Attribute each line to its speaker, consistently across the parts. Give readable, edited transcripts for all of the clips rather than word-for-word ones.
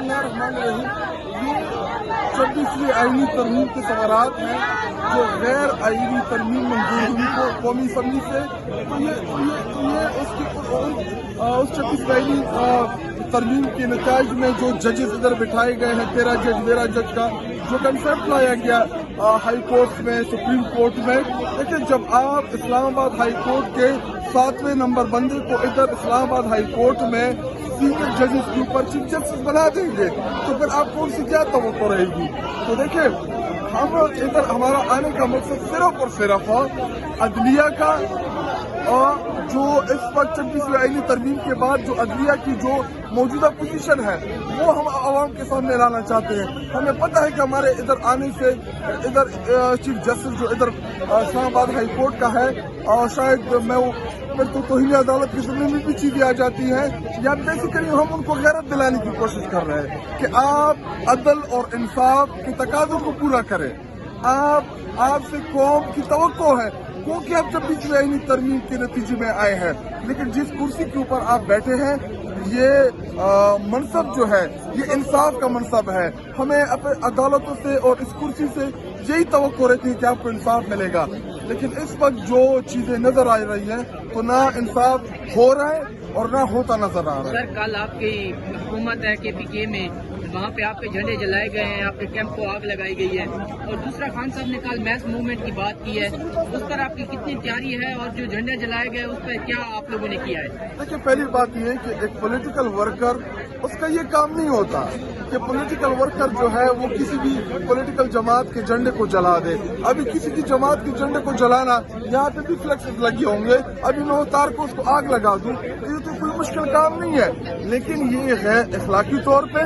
Speaker 1: ये 26वीं आईनी तरमीम के सवारात हैं जो गैर आईनी तरमीम मंजूर हुई को कौमी असम्बली से, तो ये उस 26वीं आईनी तरमीम के नताइज में जो जजेस इधर बिठाए गए हैं 13 जज 12 जज का जो कंसेप्ट लाया गया हाई कोर्ट में, सुप्रीम कोर्ट में। लेकिन जब आप इस्लामाबाद हाई कोर्ट के 7वें नंबर बंदे को इधर इस्लामाबाद हाई कोर्ट में सीनियर जजेस के ऊपर चीफ जस्टिस बना देंगे तो फिर आपको उनसे क्या तवक्को रहेगी। तो देखिए हम इधर हमारा आने का मकसद सिर्फ और सिर्फ अदलिया का, और जो इस वक्त 26वीं आईनी तरमीम के बाद जो अदलिया की जो मौजूदा पोजीशन है वो हम आवाम के सामने लाना चाहते हैं। हमें पता है कि हमारे इधर आने से इधर चीफ जस्टिस जो इधर इस्लामाबाद हाई कोर्ट का है, और शायद मैं वो फिर तो तौहीन अदालत की ज़मीन में भी चीजें आ जाती हैं, या बेसिकली हम उनको गैरत दिलाने की कोशिश कर रहे हैं कि आप अदल और इंसाफ के तकाज़ों को पूरा करें। आपसे कौम की तवक्को है क्योंकि आप 26वीं आईनी तरमीम के नतीजे में आए हैं, लेकिन जिस कुर्सी के ऊपर आप बैठे हैं ये मनसब जो है ये इंसाफ का मनसब है। हमें अपने अदालतों से और इस कुर्सी से यही तवक्को रहती है कि आपको इंसाफ मिलेगा, लेकिन इस वक्त जो चीजें नजर आ रही हैं तो ना इंसाफ हो रहा है और ना होता नजर आ रहा है।
Speaker 2: सर कल आपकी हुकूमत है कि पीके में वहाँ पे आपके झंडे जलाए गए हैं, आपके कैंप को आग लगाई गई है, और दूसरा खान साहब ने कल मैस मूवमेंट की बात की है, उस पर आपकी कितनी तैयारी है और जो झंडे जलाए गए उस पर क्या आप लोगों ने किया है?
Speaker 1: देखिए पहली बात यह है कि एक पॉलिटिकल वर्कर उसका ये काम नहीं होता कि पॉलिटिकल वर्कर जो है वो किसी भी पॉलिटिकल जमात के झंडे को जला दे। अभी किसी की जमात के झंडे को जलाना, यहाँ पे भी फ्लेक्सेस लगे होंगे, अभी मैं उतार को उसको आग लगा दूं, ये तो कोई मुश्किल काम नहीं है। लेकिन ये है अखलाकी तौर पे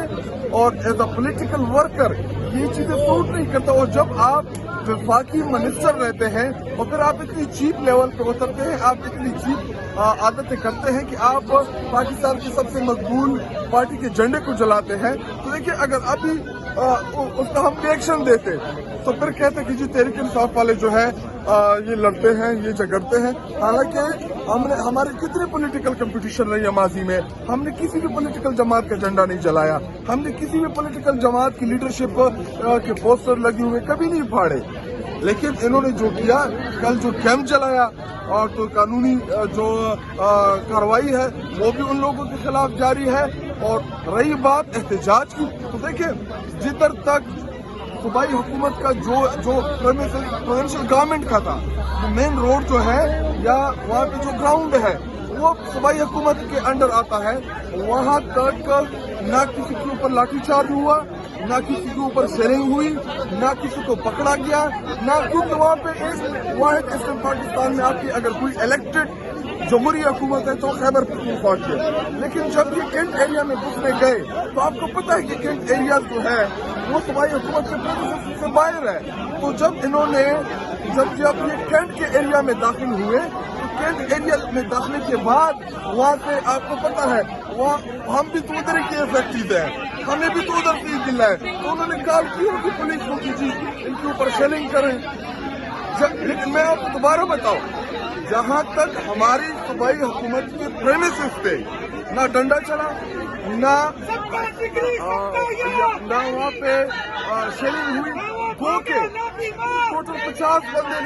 Speaker 1: और एज अ पॉलिटिकल वर्कर ये चीजें सूट नहीं करता। और जब आप वफाकी मिनिस्टर रहते हैं और फिर आप इतनी चीप लेवल पे उतरते हैं, आप इतनी चीप आदतें करते हैं कि आप पाकिस्तान की सबसे मकबूल पार्टी के झंडे को जलाते हैं, तो देखिए अगर अभी उसका हम रिएक्शन देते तो फिर कहते कि जी तहरीक इंसाफ वाले जो है ये लड़ते हैं, ये झगड़ते हैं। हालांकि हमारे कितने पॉलिटिकल कंपटीशन रही है माजी में, हमने किसी भी पॉलिटिकल जमात का झंडा नहीं जलाया, हमने किसी भी पॉलिटिकल जमात की लीडरशिप के पोस्टर लगे हुए कभी नहीं फाड़े। लेकिन इन्होंने जो किया, कल जो कैंप जलाया और तो कानूनी जो कार्रवाई है वो भी उन लोगों के खिलाफ जारी है। और रही बात एहतजाज की, तो देखिए जिधर तक सूबाई हुकूमत का जो प्रोविंशियल गवर्नमेंट का था, मेन रोड जो है या वहाँ पे जो ग्राउंड है वो सूबाई हुकूमत के अंडर आता है, वहाँ तक ना किसी के ऊपर लाठीचार्ज हुआ, ना किसी के ऊपर शेयरिंग हुई, ना किसी को पकड़ा गया, ना क्योंकि वहाँ पे एक वाहिद ईस्टर्न पाकिस्तान में आपकी अगर कोई इलेक्टेड जमहूरी हुकूमत है तो खैबर पख्तूनख्वा है। लेकिन जब ये कैंट एरिया में घुसने गए तो आपको पता है कि कैंट एरिया जो है वो सूबाई हुकूमत के प्रोसेस से बाहर है। तो जब ये कैंट के एरिया में दाखिल हुए, तो कैंट एरिया में दाखिले के बाद वहाँ से आपको पता है वहाँ हम भी तो उधर के इफेक्टिव है, हमें भी तो उधर से मिला है, तो उन्होंने कहा कि उनकी पुलिस को कीजिए इनके ऊपर शेलिंग करें। लेकिन मैं आपको दोबारा बताऊं, जहाँ तक हमारी सूबाई हुकूमत के प्रेमिसेस पे ना डंडा चला, ना वहाँ पे शेलिंग हुई, टोटल 50 बंदे